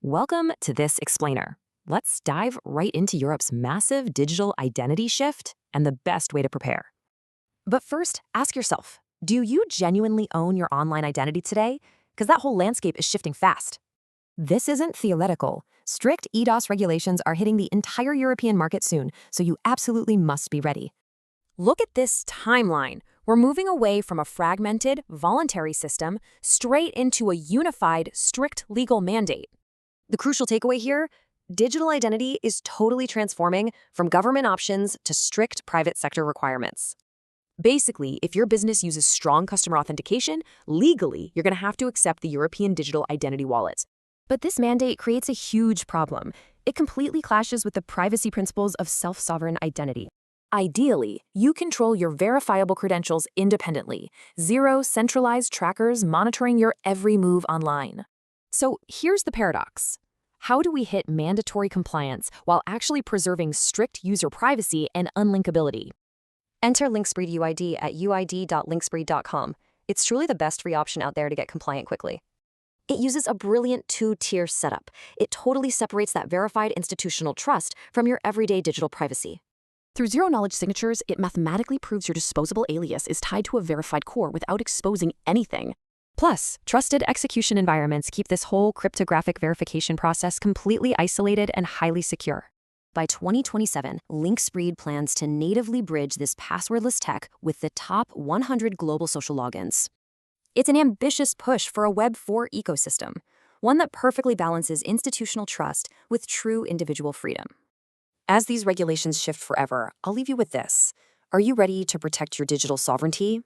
Welcome to this explainer. Let's dive right into Europe's massive digital identity shift and the best way to prepare. But first, ask yourself, do you genuinely own your online identity today? Because that whole landscape is shifting fast. This isn't theoretical. Strict eIDAS regulations are hitting the entire European market soon, so you absolutely must be ready. Look at this timeline. We're moving away from a fragmented, voluntary system straight into a unified, strict legal mandate. The crucial takeaway here, digital identity is totally transforming from government options to strict private sector requirements. Basically, if your business uses strong customer authentication, legally, you're going to have to accept the European Digital Identity Wallet. But this mandate creates a huge problem. It completely clashes with the privacy principles of self-sovereign identity. Ideally, you control your verifiable credentials independently. Zero centralized trackers monitoring your every move online. So here's the paradox. How do we hit mandatory compliance while actually preserving strict user privacy and unlinkability? Enter Linkspreed UID at uid.linkspreed.com. It's truly the best free option out there to get compliant quickly. It uses a brilliant two-tier setup. It totally separates that verified institutional trust from your everyday digital privacy. Through zero-knowledge signatures, it mathematically proves your disposable alias is tied to a verified core without exposing anything. Plus, trusted execution environments keep this whole cryptographic verification process completely isolated and highly secure. By 2027, Linkspreed plans to natively bridge this passwordless tech with the top 100 global social logins. It's an ambitious push for a Web4 ecosystem, one that perfectly balances institutional trust with true individual freedom. As these regulations shift forever, I'll leave you with this. Are you ready to protect your digital sovereignty?